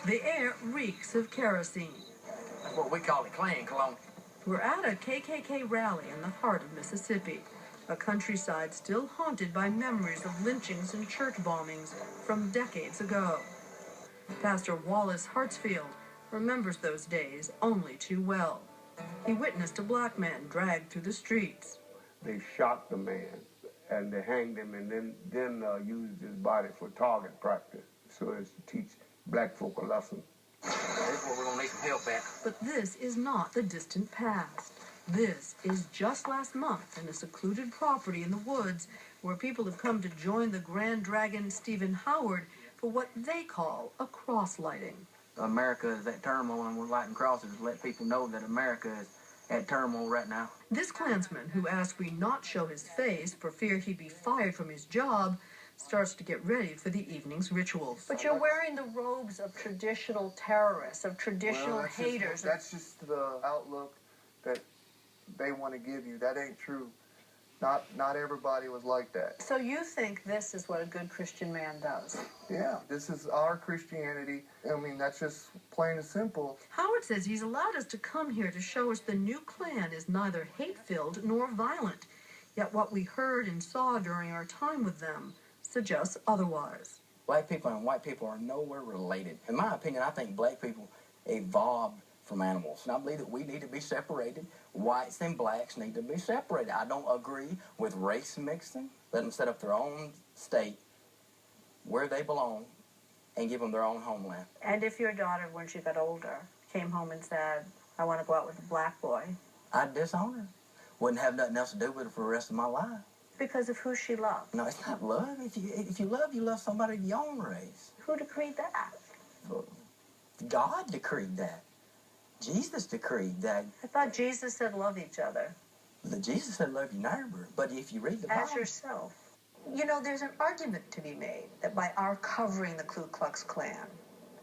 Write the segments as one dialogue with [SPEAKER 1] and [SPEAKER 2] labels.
[SPEAKER 1] The air reeks of kerosene.
[SPEAKER 2] That's what we call it, Klan cologne.
[SPEAKER 1] We're at a KKK rally in the heart of Mississippi, a countryside still haunted by memories of lynchings and church bombings from decades ago. Pastor Wallace Hartsfield remembers those days only too well. He witnessed a black man dragged through the streets.
[SPEAKER 3] They shot the man and they hanged him, and then used his body for target practice, so as to teach black folk a lesson.
[SPEAKER 2] That's where we're going to need some help at.
[SPEAKER 1] But this is not the distant past. This is just last month in a secluded property in the woods where people have come to join the Grand Dragon Stephen Howard for what they call a cross lighting.
[SPEAKER 2] America is at turmoil, and we're lighting crosses to let people know that America is at turmoil right now.
[SPEAKER 1] This Klansman, who asked we not show his face for fear he'd be fired from his job, starts to get ready for the evening's rituals.
[SPEAKER 4] But you're wearing the robes of traditional terrorists, of traditional haters.
[SPEAKER 5] That's just the outlook that they want to give you. That ain't true. Not everybody was like that.
[SPEAKER 4] So you think this is what a good Christian man does?
[SPEAKER 5] Yeah, this is our Christianity. I mean, that's just plain and simple.
[SPEAKER 1] Howard says he's allowed us to come here to show us the new Klan is neither hate-filled nor violent. Yet what we heard and saw during our time with them suggests otherwise.
[SPEAKER 2] Black people and white people are nowhere related. In my opinion, I think black people evolved from animals. And I believe that we need to be separated. Whites and blacks need to be separated. I don't agree with race mixing. Let them set up their own state where they belong and give them their own homeland.
[SPEAKER 4] And if your daughter, when she got older, came home and said, I want to go out with a black boy.
[SPEAKER 2] I'd disown her. Wouldn't have nothing else to do with her for the rest of my life.
[SPEAKER 4] Because of who she loved.
[SPEAKER 2] No, it's not love. If you love somebody of your own race.
[SPEAKER 4] Who decreed that?
[SPEAKER 2] God decreed that. Jesus decreed that.
[SPEAKER 4] I thought Jesus said love each other.
[SPEAKER 2] Jesus said love your neighbor. But if you read the Bible...
[SPEAKER 4] As yourself. You know, there's an argument to be made that by our covering the Ku Klux Klan,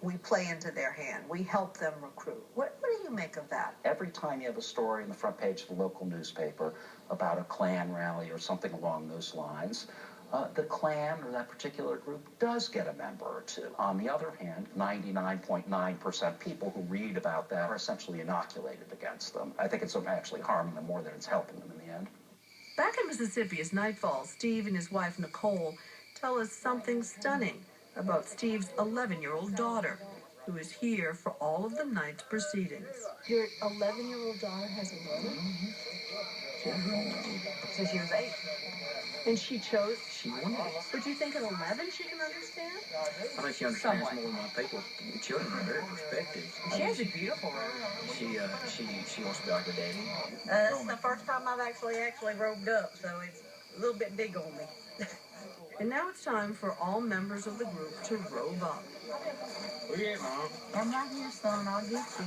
[SPEAKER 4] we play into their hand. We help them recruit. What do you make of that?
[SPEAKER 6] Every time you have a story on the front page of the local newspaper about a Klan rally or something along those lines, the Klan or that particular group does get a member or two. On the other hand, 99.9% people who read about that are essentially inoculated against them. I think it's actually harming them more than it's helping them in the end.
[SPEAKER 1] Back in Mississippi, as night falls, Steve and his wife, Nicole, tell us something stunning about Steve's 11-year-old daughter, who is here for all of the night's proceedings.
[SPEAKER 4] Your 11-year-old daughter has a brother? So she was 8. And she chose?
[SPEAKER 2] She wanted it.
[SPEAKER 4] But you think at 11 she can understand?
[SPEAKER 2] I think she understands more than my people. Children are very perspective.
[SPEAKER 4] She has a beautiful room.
[SPEAKER 2] She wants to be like her daddy.
[SPEAKER 4] This is the first time I've actually robed up, so it's a little bit big on me.
[SPEAKER 1] And now it's time for all members of the group to robe up.
[SPEAKER 2] Yeah, Mom.
[SPEAKER 4] I'm not here, son. I'll get you.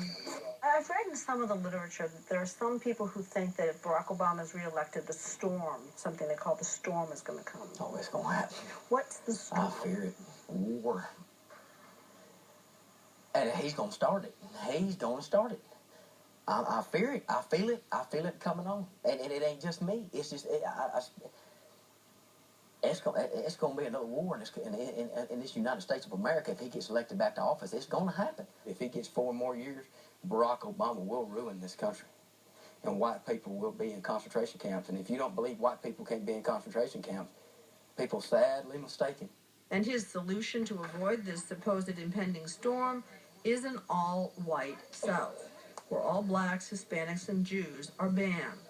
[SPEAKER 4] I've read in some of the literature that there are some people who think that if Barack Obama is reelected, the storm, something they call the storm, is going to come.
[SPEAKER 2] Oh, it's going to happen.
[SPEAKER 4] What's the storm?
[SPEAKER 2] I fear it. War. And he's going to start it. He's going to start it. I fear it. I feel it. I feel it coming on. And it ain't just me. It's just... It's going to be another war in this United States of America. If he gets elected back to office, it's going to happen. If he gets 4 more years, Barack Obama will ruin this country. And white people will be in concentration camps. And if you don't believe white people can't be in concentration camps, people sadly mistaken.
[SPEAKER 1] And his solution to avoid this supposed impending storm is an all-white South, where all blacks, Hispanics, and Jews are banned,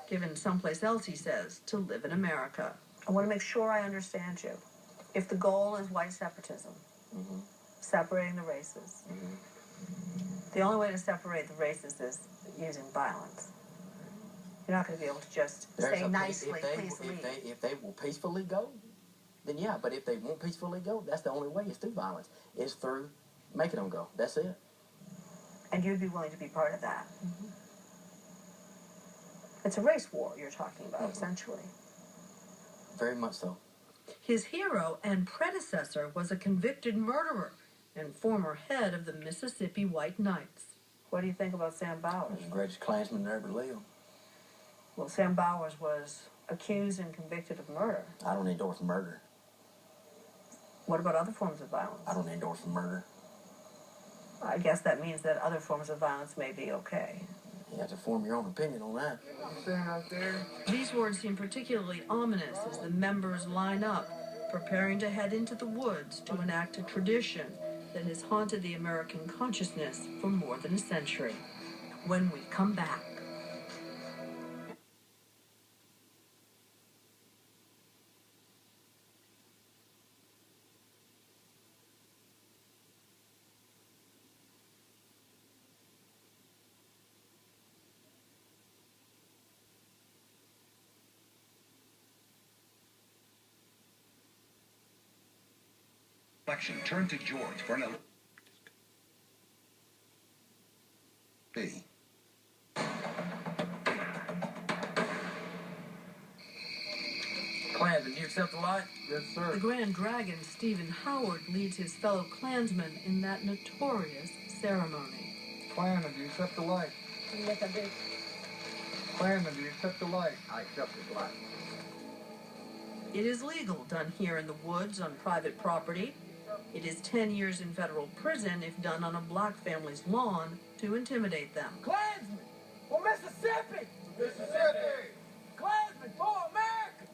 [SPEAKER 1] given someplace else, he says, to live in America.
[SPEAKER 4] I want to make sure I understand you. If the goal is white separatism, separating the races, the only way to separate the races is using violence. You're not going to be able to just say nicely, please leave.
[SPEAKER 2] If they will peacefully go, then yeah. But if they won't peacefully go, that's the only way is through violence. It's through making them go. That's it.
[SPEAKER 4] And you'd be willing to be part of that. It's a race war you're talking about, essentially.
[SPEAKER 2] Very much so.
[SPEAKER 1] His hero and predecessor was a convicted murderer and former head of the Mississippi White Knights.
[SPEAKER 4] What do you think about Sam Bowers?
[SPEAKER 2] He's the greatest Klansman to ever live.
[SPEAKER 4] Well, Sam Bowers was accused and convicted of murder.
[SPEAKER 2] I don't endorse murder.
[SPEAKER 4] What about other forms of violence?
[SPEAKER 2] I don't endorse murder.
[SPEAKER 4] I guess that means that other forms of violence may be okay.
[SPEAKER 2] You have to form your own opinion on that.
[SPEAKER 5] You stand out there.
[SPEAKER 1] These words seem particularly ominous as the members line up, preparing to head into the woods to enact a tradition that has haunted the American consciousness for more than a century. When we come back.
[SPEAKER 7] Turn to George for an B.
[SPEAKER 2] Klansman, do you accept the light?
[SPEAKER 5] Yes, sir.
[SPEAKER 1] The Grand Dragon, Stephen Howard, leads his fellow Klansmen in that notorious ceremony.
[SPEAKER 5] Klansman, do you accept the light?
[SPEAKER 4] Yes, I do.
[SPEAKER 5] Klansman, do you accept the light?
[SPEAKER 3] I accept the light.
[SPEAKER 1] It is legal done here in the woods on private property. It is 10 years in federal prison if done on a black family's lawn to intimidate them.
[SPEAKER 2] Klansman for Mississippi!
[SPEAKER 3] Mississippi!
[SPEAKER 2] Klansman for America!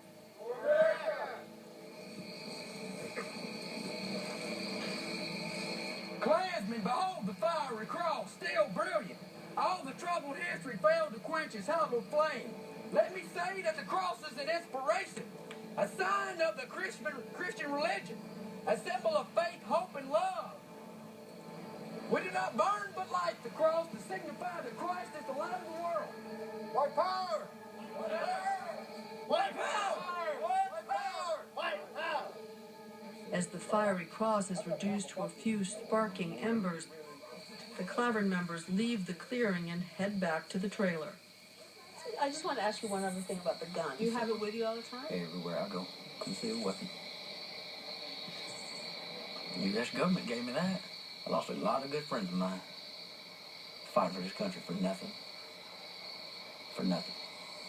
[SPEAKER 2] Klansmen, behold the fiery cross, still brilliant. All the troubled history failed to quench its hallowed flame. Let me say that the cross is an inspiration, a sign of the Christian religion, a symbol of faith, hope, and love. We do not burn but light the cross to signify that Christ is the light of the world.
[SPEAKER 5] White power!
[SPEAKER 2] White power! White power! White power! White power!
[SPEAKER 1] As the fiery cross is reduced to a few sparking embers, the Clavern members leave the clearing and head back to the trailer.
[SPEAKER 4] I just want to ask you one other thing about the gun. You have it with you all the time?
[SPEAKER 2] Everywhere I go, concealed weapon. The U.S. government gave me that. I lost a lot of good friends of mine. Fighting for this country for nothing. For nothing.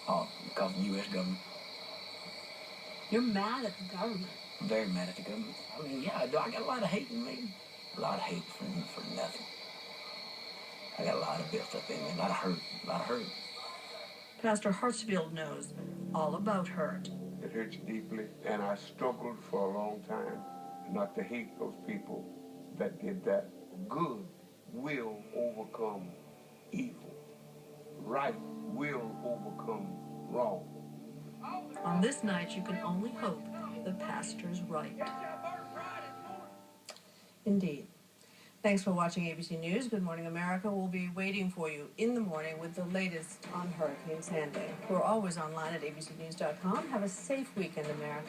[SPEAKER 2] All because of the U.S. government.
[SPEAKER 4] You're mad at the government.
[SPEAKER 2] I'm very mad at the government. I mean, yeah, I do. I got a lot of hate in me. A lot of hate for nothing. I got a lot of built up in me. A lot of hurt. A lot of hurt.
[SPEAKER 1] Pastor Hartsfield knows all about hurt.
[SPEAKER 3] It hurts deeply, and I struggled for a long time not to hate those people that did that. Good will overcome evil. Right will overcome wrong.
[SPEAKER 1] On this night, you can only hope the pastor's right. Indeed. Thanks for watching ABC News. Good Morning America will be waiting for you in the morning with the latest on Hurricane Sandy. We're always online at abcnews.com. Have a safe weekend, America.